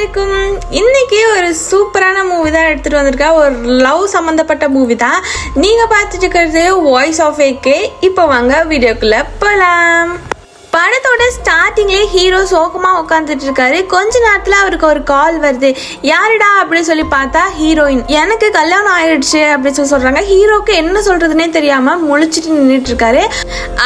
அலைக்கும். இன்னைக்கு ஒரு சூப்பரான மூவி தான் எடுத்துட்டு வந்திருக்கா. ஒரு லவ் சம்பந்தப்பட்ட மூவி தான் நீங்க பார்த்துட்டு இருக்கிறது. Voice of AK. இப்போ வாங்க வீடியோக்குள்ள போலாம். படத்தோட ஸ்டார்டிங்லேயே ஹீரோ சோகமாக உட்காந்துட்டு இருக்காரு. கொஞ்ச நேரத்தில் அவருக்கு ஒரு கால் வருது. யாருடா அப்படின்னு சொல்லி பார்த்தா ஹீரோயின். எனக்கு கல்யாணம் ஆயிடுச்சு அப்படின்னு சொல்லி சொல்கிறாங்க. ஹீரோக்கு என்ன சொல்கிறதுனே தெரியாமல் முழிச்சிட்டு நின்றுட்டு இருக்காரு.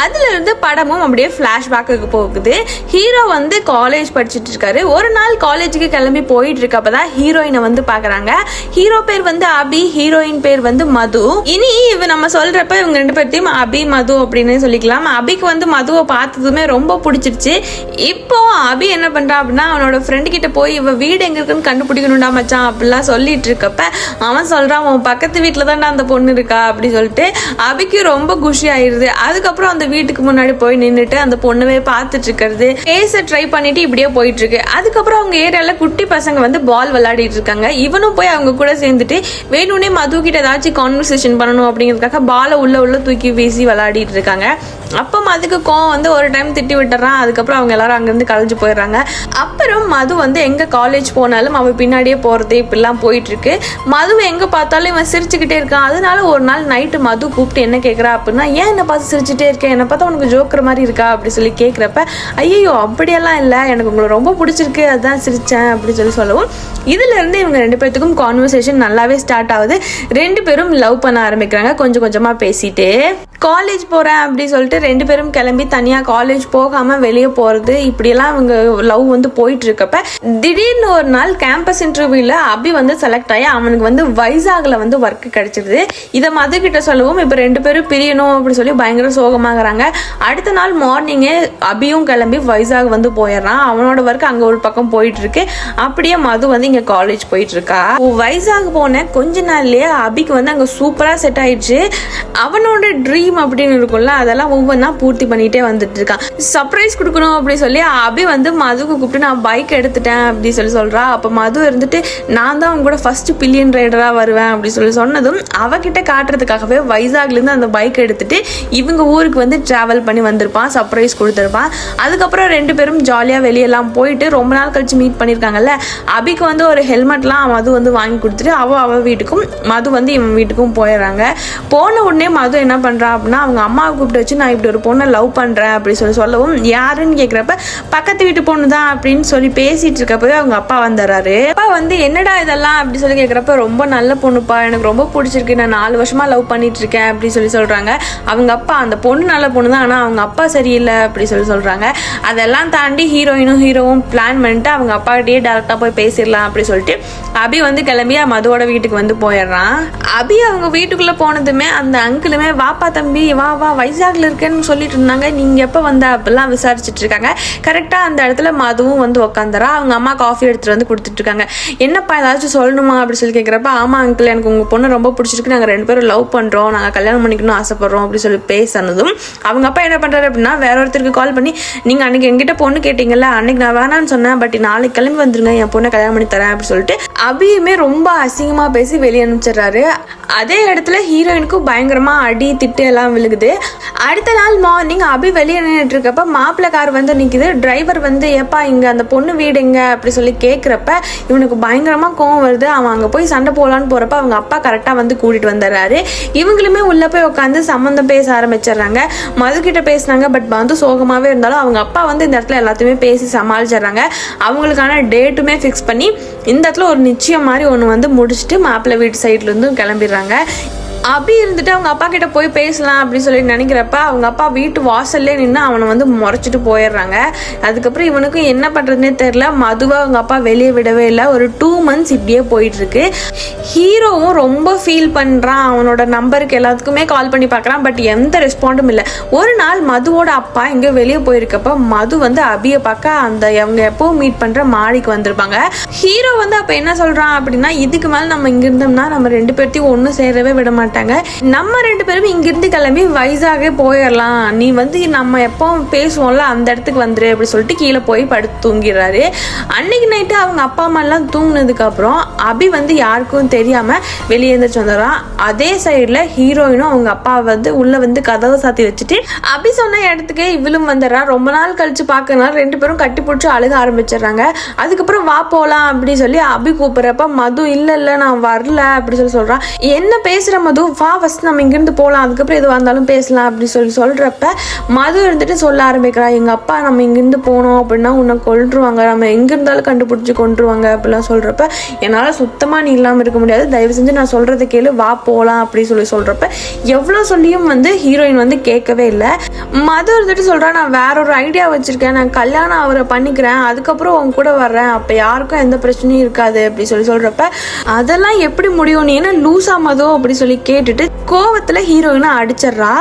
அதுலேருந்து படமும் அப்படியே ஃப்ளாஷ்பேக்குக்கு போகுது. ஹீரோ வந்து காலேஜ் படிச்சுட்டு இருக்காரு. ஒரு நாள் காலேஜுக்கு கிளம்பி போயிட்டு இருக்கப்ப தான் ஹீரோயினை வந்து பார்க்குறாங்க. ஹீரோ பேர் வந்து அபி, ஹீரோயின் பேர் வந்து மது. இனி நம்ம சொல்கிறப்ப இவங்க ரெண்டு பேர்த்தையும் அபி மது அப்படின்னு சொல்லிக்கலாம். அபிக்கு வந்து மதுவை பார்த்ததுமே ரொம்ப பிடிச்சிருச்சு. இப்போ அபி என்ன பண்றா அப்படின்னா அவனோட ஃப்ரெண்டு கிட்ட போய் இவ வீடு எங்க இருக்குன்னு கண்டுபிடிக்கணும்டா மச்சான் அப்படிலாம் சொல்லிட்டு இருக்கப்ப அவன் சொல்றான், அவன் பக்கத்து வீட்டுல தான்டா அந்த பொண்ணு இருக்கா அப்படி சொல்லிட்டு அபிக்கு ரொம்ப குஷி ஆயிடுது. அதுக்கப்புறம் அந்த வீட்டுக்கு முன்னாடி போய் நின்றுட்டு அந்த பொண்ணவே பார்த்துட்டு இருக்கிறது, பேச ட்ரை பண்ணிட்டு இப்படியே போயிட்டு இருக்கு. அதுக்கப்புறம் அவங்க ஏரியால குட்டி பசங்க வந்து பால் விளையாடிட்டு இருக்காங்க. இவனும் போய் அவங்க கூட சேர்ந்துட்டு வேணும்னே மது கிட்ட ஏதாச்சும் கான்வர்சேஷன் பண்ணணும் அப்படிங்கிறதுக்காக பாலை உள்ள தூக்கி வீசி விளையாடிட்டு இருக்காங்க. அப்போ மதுக்கு கோவம் வந்து ஒரு டைம் திட்டி விட்டுறான். அதுக்கப்புறம் அவங்க எல்லாரும் அங்கேருந்து கலைஞ்சு போயிடுறாங்க. அப்புறம் மது வந்து எங்கே காலேஜ் போனாலும் அவன் பின்னாடியே போகிறது இப்படிலாம் போயிட்டு இருக்கு. மது எங்கே பார்த்தாலும் இவன் சிரிச்சுக்கிட்டே இருக்கான். அதனால ஒரு நாள் நைட்டு மது கூப்பிட்டு என்ன கேட்குறா அப்படின்னா, ஏன் என்னை பார்த்து சிரிச்சுட்டே இருக்கேன், என்னை பார்த்தா உனக்கு ஜோக்கிற மாதிரி இருக்கா அப்படி சொல்லி கேட்குறப்ப, ஐயோ அப்படியெல்லாம் இல்லை, எனக்கு உங்களை ரொம்ப பிடிச்சிருக்கு அதுதான் சிரித்தேன் அப்படி சொல்லவும் இதுலேருந்து இவங்க ரெண்டு பேர்த்துக்கும் கான்வர்சேஷன் நல்லாவே ஸ்டார்ட் ஆகுது. ரெண்டு பேரும் லவ் பண்ண ஆரம்பிக்கிறாங்க. கொஞ்சம் கொஞ்சமாக பேசிட்டு காலேஜ் போகிறேன் அப்படி சொல்லிட்டு ரெண்டு பேரும் கிளம்பி தனியாக காலேஜ் போகாமல் வெளியே போகிறது இப்படியெல்லாம் அவங்க லவ் வந்து போயிட்டு இருக்கப்ப திடீர்னு ஒரு நாள் கேம்பஸ் இன்டர்வியூவில் அபி வந்து செலக்ட் ஆகி அவனுக்கு வந்து வைசாகில் வந்து ஒர்க் கிடைச்சிருது. இதை மது கிட்ட சொல்லவும் இப்போ ரெண்டு பேரும் பிரியணும் அப்படி சொல்லி பயங்கர சோகமாகறாங்க. அடுத்த நாள் மார்னிங்கே அபியும் கிளம்பி வைசாக் வந்து போயிடுறான். அவனோட ஒர்க் அங்கே ஒரு பக்கம் போயிட்டு இருக்கு. அப்படியே மது வந்து இங்கே காலேஜ் போயிட்டு இருக்கா. வைசாக் போன கொஞ்ச நாள்லயே அபிக்கு வந்து அங்கே சூப்பராக செட் ஆயிடுச்சு. அவனோட ட்ரீம் அப்படின்னு இருக்கும்ல, அதெல்லாம் ஒவ்வொன்றா பூர்த்தி பண்ணிட்டே வந்துட்டு இருக்கான். சர்ப்ரைஸ் கொடுக்கணும் அப்படின்னு சொல்லி அபி வந்து மதுக்கு கூப்பிட்டு நான் பைக் எடுத்துட்டேன் அப்படி சொல்றா. அப்போ மது இருந்துட்டு நான் தான் அவங்க கூட ஃபர்ஸ்ட் பில்லியன் ரைடரா வருவேன் அப்படி சொன்னதும் அவகிட்ட காட்டுறதுக்காகவே வைசாக்லேருந்து அந்த பைக் எடுத்துட்டு இவங்க ஊருக்கு வந்து டிராவல் பண்ணி வந்திருப்பான். சர்ப்ரைஸ் கொடுத்துருப்பான். அதுக்கப்புறம் ரெண்டு பேரும் ஜாலியாக வெளியெல்லாம் போயிட்டு ரொம்ப நாள் கழிச்சு மீட் பண்ணியிருக்காங்கல்ல. அபிக்கு வந்து ஒரு ஹெல்மெட்லாம் மது வந்து வாங்கி கொடுத்துட்டு அவ வீட்டுக்கும் மது வந்து இவன் வீட்டுக்கும் போயிடுறாங்க. போன உடனே மது என்ன பண்றா அப்படின்னா அவங்க அம்மாவை கூப்பிட்டு வச்சு நான் இப்படி ஒரு பொண்ணை லவ் பண்றேன் அப்படி சொல்லவும் யாருன்னு கேட்குறப்ப பக்கத்து வீட்டு பொண்ணு தான் அப்படின்னு சொல்லி பேசிட்டு இருக்கப்பவே அவங்க அப்பா வந்துடுறாரு. அப்பா வந்து என்னடா இதெல்லாம் அப்படி சொல்லி கேட்குறப்ப ரொம்ப நல்ல பொண்ணுப்பா, எனக்கு ரொம்ப பிடிச்சிருக்கு, நான் 4 வருஷமா லவ் பண்ணிட்டு இருக்கேன் அப்படி சொல்றாங்க. அவங்க அப்பா அந்த பொண்ணு நல்ல பொண்ணு தான், ஆனால் அவங்க அப்பா சரியில்லை அப்படி சொல்றாங்க. அதெல்லாம் தாண்டி ஹீரோவும் பிளான் பண்ணிட்டு அவங்க அப்பா கிட்டே டேரக்டா போய் பேசிடலாம் அப்படி சொல்லிட்டு அபி வந்து கிளம்பி மதுவோட வீட்டுக்கு வந்து போயிடுறான். அபி அவங்க வீட்டுக்குள்ள போனதுமே அந்த அங்கிளுமே வாப்பா தம்பி வா வைசாக்ல இருக்கேன்னு சொல்லிட்டு இருந்தாங்க, நீங்க எப்ப வந்த அப்படிலாம் விசாரிச்சுட்டு இருக்காங்க. கரெக்டா அந்த இடத்துல மதுவும் வந்து உட்காந்துறா. அவங்க அம்மா காஃபி எடுத்துட்டு வந்து கொடுத்துட்டு இருக்காங்க. என்னப்பா ஏதாச்சும் சொல்லணுமா அப்படி சொல்லி கேட்குறப்ப, ஆமா அங்கிள் எனக்கு உங்க பொண்ணு ரொம்ப பிடிச்சிருக்கு, நாங்க ரெண்டு பேரும் லவ் பண்றோம், நாங்க கல்யாணம் பண்ணிக்கணும்னு ஆசைப்படுறோம் அப்படி சொல்லி பேசினதும் அவங்க அப்பா என்ன பண்றாரு அப்படின்னா வேற ஒருத்தருக்கு கால் பண்ணி, நீங்க அன்னைக்கு என்கிட்ட பொண்ணு கேட்டீங்கல்ல, அன்னைக்கு நான் வேணான்னு சொன்னேன், பட் நாளைக்கு கிளம்பி வந்துருங்க, என் பொண்ணை கல்யாணம் பண்ணி தரேன் அப்படி சொல்லிட்டு அபியுமே ரொம்ப அசிங்கமா பேசி வெளியே அனுப்பிச்சிடுறாரு. அதே இடத்துல ஹீரோயினுக்கும் பயங்கரமா அடி திட்டு எல்லாம் விழுகுது. அடுத்த நாள் மார்னிங் அபி வெளியே நின்றுட்டு இருக்கப்ப மாப்பிள்ளை கார் வந்து நிற்குது. டிரைவர் வந்து ஏப்பா இங்க அந்த பொண்ணு வீடு எங்க அப்படி சொல்லி கேட்குறப்ப இவனுக்கு பயங்கரமா கோவம் வருது. அவன் அங்கே போய் சண்டை போடலான்னு போறப்ப அவங்க அப்பா கரெக்டா வந்து கூட்டிட்டு வந்துடுறாரு. இவங்களுமே உள்ள போய் உட்காந்து சம்மந்தம் பேச ஆரம்பிச்சிடுறாங்க. மது கிட்ட பேசினாங்க, பட் வந்து சோகமாவே இருந்தாலும் அவங்க அப்பா வந்து இந்த இடத்துல எல்லாத்தையுமே பேசி சமாளிச்சிடுறாங்க. அவங்களுக்கான டேட்டுமே ஃபிக்ஸ் பண்ணி இந்த இடத்துல ஒரு நிச்சயம் மாதிரி ஒன்று வந்து முடிச்சுட்டு மாப்பிள்ளை வீட்டு சைட்ல இருந்தும் கிளம்பிடுறாங்க. அபி இருந்துட்டு அவங்க அப்பா கிட்ட போய் பேசலாம் அப்படின்னு சொல்லி நினைக்கிறப்ப அவங்க அப்பா வீட்டு வாசல்லே நின்று அவனை வந்து முறைச்சிட்டு போயிடுறாங்க. அதுக்கப்புறம் இவனுக்கும் என்ன பண்றதுன்னே தெரியல. மதுவை அவங்க அப்பா வெளியே விடவே இல்லை. ஒரு 2 months இப்படியே போயிட்டு இருக்கு. ஹீரோவும் ரொம்ப ஃபீல் பண்றான். அவனோட நம்பருக்கு எல்லாத்துக்குமே கால் பண்ணி பார்க்கறான், பட் எந்த ரெஸ்பாண்டும் இல்லை. ஒரு நாள் மதுவோட அப்பா எங்கேயோ வெளியே போயிருக்கப்ப மது வந்து அபியை பார்க்க அந்த அவங்க எப்பவும் மீட் பண்ற மாடிக்கு வந்திருப்பாங்க. ஹீரோ வந்து அப்ப என்ன சொல்றான் அப்படின்னா, இதுக்கு மேல நம்ம இங்க இருந்தோம்னா நம்ம ரெண்டு பேர்த்தையும் ஒன்னும் சேரவே விட மாட்டேன், மாட்டாங்க. நம்ம 2 பேரும் இங்கிருந்து கிளம்பி வைசாகே போயிடலாம், நீ வந்து நம்ம எப்போ பேசுவோம்ல அந்த இடத்துக்கு வந்துரு அப்படி சொல்லிட்டு கீழே போய் படுத்து தூங்கிடுறாரு. அன்னைக்கு நைட்டு அவங்க அப்பா அம்மா எல்லாம் தூங்கினதுக்கு அப்புறம் அபி வந்து யாருக்கும் தெரியாம வெளியே எழுந்திரிச்சு வந்துடுறான். அதே சைடுல ஹீரோயினும் அவங்க அப்பா வந்து உள்ள வந்து கதவை சாத்தி வச்சுட்டு அபி சொன்ன இடத்துக்கே இவளும் வந்துடுறா. ரொம்ப நாள் கழிச்சு பார்க்கறதுனால 2 பேரும் கட்டி பிடிச்சி அழுக ஆரம்பிச்சிடுறாங்க. அதுக்கப்புறம் வா போலாம் அப்படி சொல்லி அபி கூப்பிடுறப்ப மது இல்ல நான் வரல அப்படி சொல்லி சொல்றான். என்ன பேசுற மது, வா ஃபர்ஸ்ட் நம்ம இங்கிருந்து போகலாம், அதுக்கப்புறம் எதுவாக இருந்தாலும் பேசலாம் அப்படி சொல்லி சொல்றப்ப மது இருந்துட்டு சொல்ல ஆரம்பிக்கிறா, எங்க அப்பா நம்ம இங்கிருந்து போனோம் அப்படின்னா உன்னை கொல்றுவாங்க, நம்ம எங்க இருந்தாலும் கண்டுபிடிச்சு கொண்டுருவாங்க அப்படிலாம் சொல்றப்ப என்னால சுத்தமா நீ இல்லாம இருக்க முடியாது, தயவு செஞ்சு நான் சொல்றதை கேளு, வா போலாம் அப்படி சொல்றப்ப எவ்வளவு சொல்லியும் வந்து ஹீரோயின் வந்து கேட்கவே இல்லை. மது இருந்துட்டு சொல்றா, நான் வேற ஒரு ஐடியா வச்சிருக்கேன், நான் கல்யாணம் அவரை பண்ணிக்கிறேன், அதுக்கப்புறம் உன் கூட வர்றேன், அப்ப யாருக்கும் எந்த பிரச்சனையும் இருக்காது அப்படி சொல்றப்ப அதெல்லாம் எப்படி முடியும், நீ என்ன லூசா மது அப்படி சொல்லி கேட்டுட்டு கோவத்துல ஹீரோயினை அடிச்சிடறா.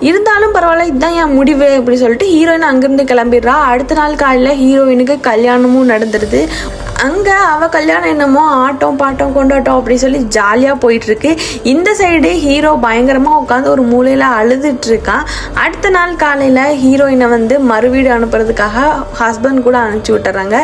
இருந்தாலும் பரவாயில்ல, இதுதான் என் முடிவு அப்படி சொல்லிட்டு ஹீரோயின் அங்கிருந்து கிளம்பிடுறா. அடுத்த நாள் காலையில ஹீரோயினுக்கு கல்யாணமும் நடந்துருது. அங்க அவ கல்யாணம் என்னமோ ஆட்டம் பாட்டம் கொண்டாட்டம் அப்படி சொல்லி ஜாலியா போயிட்டு இருக்கு. இந்த சைடு ஹீரோ பயங்கரமா உட்காந்து ஒரு மூலையில அழுதுட்டு இருக்கான். அடுத்த நாள் காலையில ஹீரோயினை வந்து மறுவீடு அனுப்புறதுக்காக ஹஸ்பண்ட் கூட அனுப்பிச்சு விட்டுறாங்க.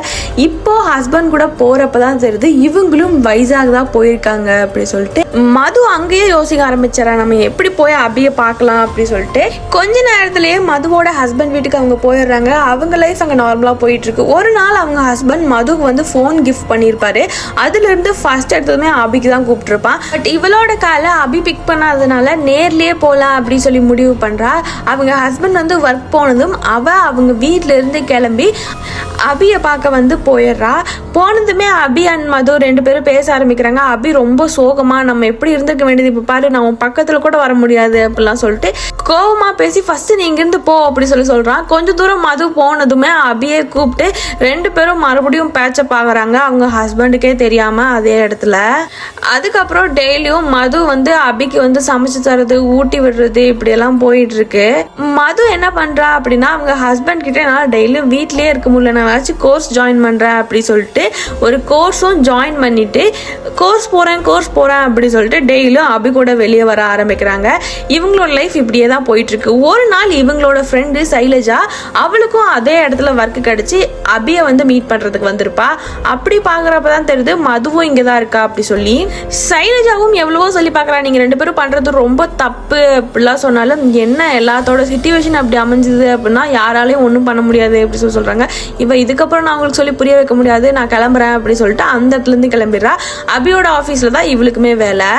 இப்போ ஹஸ்பண்ட் கூட போறப்பதான் தெரியுது இவங்களும் வைசாக் தான் போயிருக்காங்க அப்படி சொல்லிட்டு மது அங்கேயே யோசிக்க ஆரம்பிச்சிடறா, நம்ம எப்படி போய் அபிய பார்க்கலாம் அப்படி சொல்லிட்டு. கொஞ்ச நேரத்திலேயே மதுவோட ஹஸ்பண்ட் வீட்டுக்கு அவங்க போயிடுறாங்க. அவங்க லைஃப் அங்க நார்மலா போயிட்டு இருக்கு. ஒரு நாள் அவங்க ஹஸ்பண்ட் மதுக்கு வந்து ஃபோன் கிஃப்ட் பண்ணியிருப்பாரு. அதுல இருந்து ஃபர்ஸ்ட் எடுத்ததுமே அபிக்கு தான் கூப்பிட்டுருப்பான். பட் இவளோட காலை அபி பிக் பண்ணாததுனால நேர்லயே போலாம் அப்படின்னு சொல்லி முடிவு பண்றா. அவங்க ஹஸ்பண்ட் வந்து ஒர்க் போனதும் அவங்க வீட்டுல இருந்து கிளம்பி அபிய பார்க்க வந்து போயிடுறா. போனதுமே அபி அண்ட் மது 2 பேரும் பேச ஆரம்பிக்கிறாங்க. அபி ரொம்ப சோகமா, நம்ம எப்படி இருந்திருக்க வேண்டியது, இப்ப பாரு நான் உன் பக்கத்துல கூட வர முடியாது அப்படிலாம் சொல்லிட்டு கோவமா பேசி ஃபர்ஸ்ட் நீ இங்கிருந்து போ அப்படி சொல்றான். கொஞ்ச தூரம் மது போனதுமே அபியை கூப்பிட்டு 2 பேரும் மறுபடியும் பேச்சப் ஆகுறாங்க, அவங்க ஹஸ்பண்டுக்கே தெரியாம அதே இடத்துல. அதுக்கப்புறம் டெய்லியும் மது வந்து அபிக்கு வந்து சமைச்சு தரது, ஊட்டி விடுறது இப்படி எல்லாம் போயிட்டு இருக்கு. மது என்ன பண்றா அப்படின்னா, அவங்க ஹஸ்பண்ட் கிட்ட என்னால டெய்லியும் வீட்லயே இருக்க முடியல, நான் ஏதாச்சும் கோர்ஸ் ஜாயின் பண்றேன் அப்படி சொல்லிட்டு ஒரு கோர்ஸும் ஜாயின் பண்ணிட்டு கோர்ஸ் போறேன் அப்படி சொல்லிட்டு டெய்லியும் அபி கூட வெளியே வர ஆரம்பிக்கிறாங்க. இவங்களோட லைஃப் இப்படியே தான் போயிட்டு இருக்கு. ஒரு நாள் இவங்களோட ஃப்ரெண்டு சைலஜா, அவளுக்கும் அதே இடத்துல ஒர்க் கிடைச்சி அபியை வந்து மீட் பண்றதுக்கு வந்திருப்பா. அப்படி பாக்குறப்பதான் தெரியுது மதுவும் இங்கதான் இருக்கா அப்படி சொல்லி. சைலஜாவும் எவ்வளவோ சொல்லி பாக்குறா, நீங்க 2 பேரும் பண்றது ரொம்ப தப்பு அப்படிலாம் சொன்னாலும் என்ன எல்லாத்தோட சிச்சுவேஷன் அப்படி அமைஞ்சது அப்படின்னா யாராலையும் ஒன்றும் பண்ண முடியாது அப்படி சொல்றாங்க. இவ இதுக்கப்புறம் நான் உங்களுக்கு சொல்லி புரிய வைக்க முடியாது, நான் கிளம்புறேன் அப்படி சொல்லிட்டு அந்த இடத்துல இருந்து கிளம்பிடுறா. அபியோட ஆபீஸ்ல தான் இவளுக்குமே வேலை.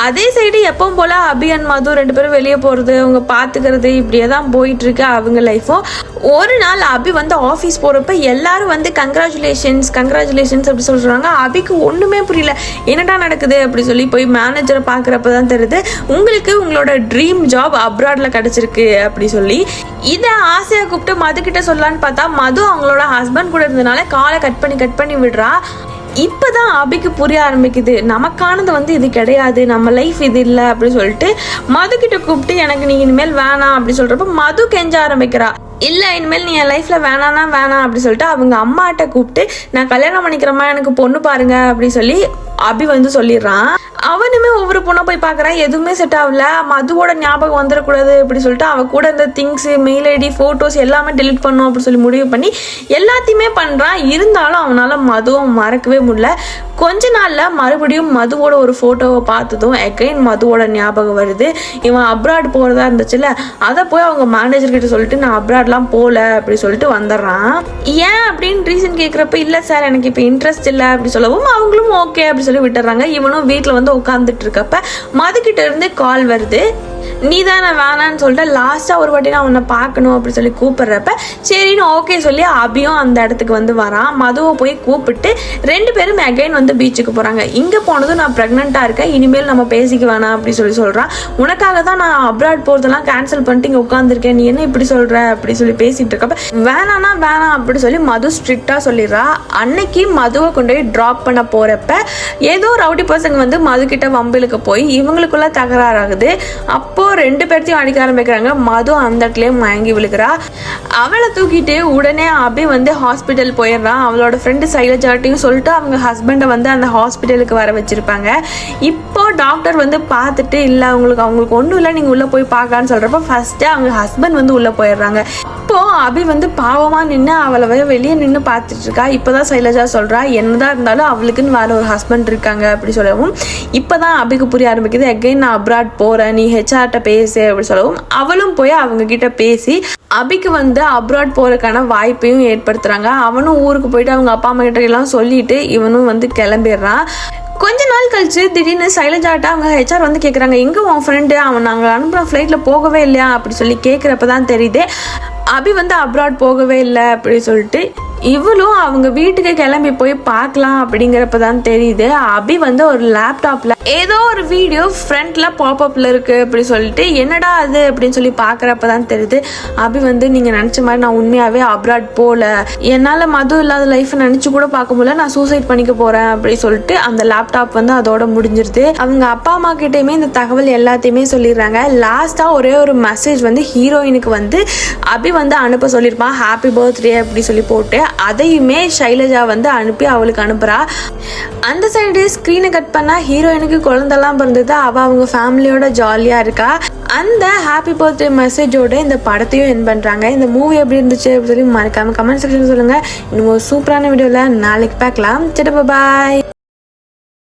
அதே சைடு எப்பவும் போல அபி அண்ட் மது 2 பேரும் வெளியே போறது, அவங்க பாத்துக்கிறது இப்படியே தான் போயிட்டு இருக்கு அவங்க லைஃபும். ஒரு நாள் அபி வந்து ஆஃபீஸ் போறப்ப எல்லாரும் வந்து கங்க்ராச்சுலேஷன்ஸ் அப்படி சொல்றாங்க. அபிக்கு ஒண்ணுமே புரியல, என்னடா நடக்குது அப்படி சொல்லி போய் மேனேஜரை பாக்குறப்பதான் தெரியுது உங்களுக்கு உங்களோட ட்ரீம் ஜாப் அப்ராட்ல கிடைச்சிருக்கு அப்படி சொல்லி. இதை ஆசையா கூப்பிட்டு மது கிட்ட சொல்லலான்னு பார்த்தா மது அவங்களோட ஹஸ்பண்ட் கூட இருந்ததுனால காலை கட் பண்ணி விடுறா. இப்பதான் அபிக்கு புரிய ஆரம்பிக்குது, நமக்கானது வந்து இது கிடையாது, நம்ம லைஃப் இது இல்லை அப்படி சொல்லிட்டு மது கிட்ட கூப்பிட்டு எனக்கு நீ இனிமேல் வேணாம் அப்படி சொல்றப்ப மது கெஞ்ச ஆரம்பிக்கிறா. இல்ல இனிமேல் நீ என் லைஃப்ல வேணாம் அப்படி சொல்லிட்டு அவங்க அம்மாட்ட கூப்பிட்டு நான் கல்யாணம் பண்ணிக்கிறேம்மா, எனக்கு பொண்ணு பாருங்க அப்படி சொல்லி அபி வந்து சொல்லிடுறான். அவனுமே ஒவ்வொரு பொண்ணை போய் பாக்குறான், எதுவுமே செட் ஆகல. மதுவோட ஞாபகம் வந்துடக்கூடாது அப்படி சொல்லிட்டு அவ கூட இந்த திங்ஸ், மெயில் ஐடி, போட்டோஸ் எல்லாமே டெலிட் பண்ணும் அப்படி சொல்லி முடிவு பண்ணி எல்லாத்தையுமே பண்றான். இருந்தாலும் அவனால மதுவை மறக்கவே முடியல. கொஞ்ச நாள்ல மறுபடியும் மதுவோட ஒரு போட்டோவை பார்த்ததும் அகைன் மதுவோட ஞாபகம் வருது. இவன் அப்ராட் போறதா இருந்துச்சுல, அதை போய் அவங்க மேனேஜர் கிட்ட சொல்லிட்டு நான் அப்ராட்லாம் போல அப்படி சொல்லிட்டு வந்துடுறான். ஏன் அப்படின்னு ரீசன் கேட்கறப்ப இல்ல சார் எனக்கு இப்ப இன்ட்ரெஸ்ட் இல்லை அப்படி சொல்லவும் அவங்களும் ஓகே அப்படி சொல்லி விட்டுறாங்க. இவனும் வீட்டுல வந்து உட்காந்துட்டு இருக்கப்ப மது கிட்ட இருந்து கால் வருது. நீ தானே வேணான்னு சொல்லிட்டு லாஸ்டா ஒரு வாட்டி நான் உன்னை பார்க்கணும் அப்படி சொல்லி கூப்பிடுறப்ப சரின்னு ஓகே சொல்லி அபியும் அந்த இடத்துக்கு வந்து வரான். மதுவை போய் கூப்பிட்டு 2 பேரும் அகைன் வந்து பீச்சுக்கு போறாங்க. இங்க போனதும் நான் பிரெக்னெண்டா இருக்கேன், இனிமேல் நம்ம பேசிக்க வேணாம் அப்படி சொல்லி சொல்றான். உனக்காக தான் நான் அப்ராட் போறதெல்லாம் கேன்சல் பண்ணிட்டு இங்க உட்காந்துருக்கேன், நீ என்ன இப்படி சொல்ற அப்படி சொல்லி பேசிட்டு இருக்கப்ப வேணாம் அப்படி சொல்லி மது ஸ்ட்ரிக்டா சொல்லிடுறா. அன்னைக்கு மதுவை கொண்டு போய் டிராப் பண்ண போறப்ப ஏதோ ரவுடி பசங்க வந்து மது கிட்ட வம்பிலுக்கு போய் இவங்களுக்குள்ள தகராறாகுது. அப்போ அப்போ 2 பேர்த்தையும் அடிக்க ஆரம்பிக்கிறாங்க. மது அந்த இடத்துலயே மயங்கி விழுகிறா. அவளை தூக்கிட்டு உடனே அபி வந்து ஹாஸ்பிட்டல் போயிடுறான். அவளோட ஃப்ரெண்டு சைலஜாட்டையும் சொல்லிட்டு அவங்க ஹஸ்பண்டை வந்து அந்த ஹாஸ்பிட்டலுக்கு வர வச்சிருப்பாங்க. இப்போ டாக்டர் வந்து பார்த்துட்டு இல்லை அவங்களுக்கு ஒன்றும் இல்லை, நீங்கள் உள்ளே போய் பார்க்கலான்னு சொல்கிறப்ப ஃபர்ஸ்ட்டு அவங்க ஹஸ்பண்ட் வந்து உள்ளே போயிடுறாங்க. இப்போ அபி வந்து பாவமாக நின்று அவளை வெளியே நின்று பார்த்துட்டு இருக்கா. இப்போதான் சைலஜா சொல்கிறா என்னதான் இருந்தாலும் அவளுக்குன்னு வேற ஒரு ஹஸ்பண்ட் இருக்காங்க அப்படி சொல்லவும் இப்போதான் அபிக்கு புரிய ஆரம்பிக்குது. எகைன் நான் அப்ராட் போகிறேன், நீ ஹெச்ஆர்ட்ட பேசு அப்படி சொல்லவும் அவளும் போய் அவங்க கிட்ட பேசி அபிக்கு வந்து அப்ராட் போகிறதுக்கான வாய்ப்பையும் ஏற்படுத்துகிறாங்க. அவனும் ஊருக்கு போயிட்டு அவங்க அப்பா அம்மா கிட்ட எல்லாம் சொல்லிட்டு இவனும் வந்து கிளம்பிடுறான். கொஞ்ச நாள் கழிச்சு திடீர்னு சைலஜாட்ட அவங்க ஹெச்ஆர் வந்து கேட்குறாங்க, எங்கே உன் ஃப்ரெண்டு, அவன் நாங்கள் அனுப்புகிற ஃப்ளைட்டில் போகவே இல்லையா அப்படி சொல்லி கேட்குறப்ப தான் தெரியுது அபி வந்து அப்ராட் போகவே இல்லை அப்படி சொல்லிட்டு. இவளும் அவங்க வீட்டுக்கு கிளம்பி போய் பார்க்கலாம் அப்படிங்கிறப்ப தான் தெரியுது அபி வந்து ஒரு லேப்டாப்ல ஏதோ ஒரு வீடியோ ஃப்ரண்ட்ல பாப்அப்ல இருக்கு அப்படி சொல்லிட்டு என்னடா அது அப்படின்னு சொல்லி பார்க்குறப்ப தான் தெரியுது அபி வந்து நீங்க நினைச்ச மாதிரி நான் உண்மையாவே அப்ராட் போல, என்னால மது இல்லாத லைஃப் நினைச்சு கூட பார்க்க முடியல, நான் சூசைட் பண்ணிக்க போறேன் அப்படி சொல்லிட்டு அந்த லேப்டாப் வந்து அதோட முடிஞ்சிருது. அவங்க அப்பா அம்மா கிட்டயுமே இந்த தகவல் எல்லாத்தையுமே சொல்லிடுறாங்க. லாஸ்டா ஒரே ஒரு மெசேஜ் வந்து ஹீரோயினுக்கு வந்து அபி வந்து அனுப்ப சொல்லியிருப்பான், ஹாப்பி பர்த்டே அப்படி சொல்லி போட்டு அதையுமே சைலஜா வந்து அனுப்பி அவளுக்கு அனுப்புறா. அந்த சைடு ஸ்கிரீனை கட் பண்ணா ஹீரோயினுக்கு குழந்தெல்லாம் பிறந்தது. அவங்க ஃபேமிலியோட ஜாலியா இருக்கா. அந்த ஹாப்பி பர்த்டே மெசேஜோட இந்த படத்தையும் என் பண்றாங்க. இந்த மூவி எப்படி இருந்துச்சு அப்படின்னு சொல்லி மறக்காம கமெண்ட் செக்ஷன் சொல்லுங்க. இன்னும் ஒரு சூப்பரான வீடியோல நாளைக்கு பார்க்கலாம். பாய்.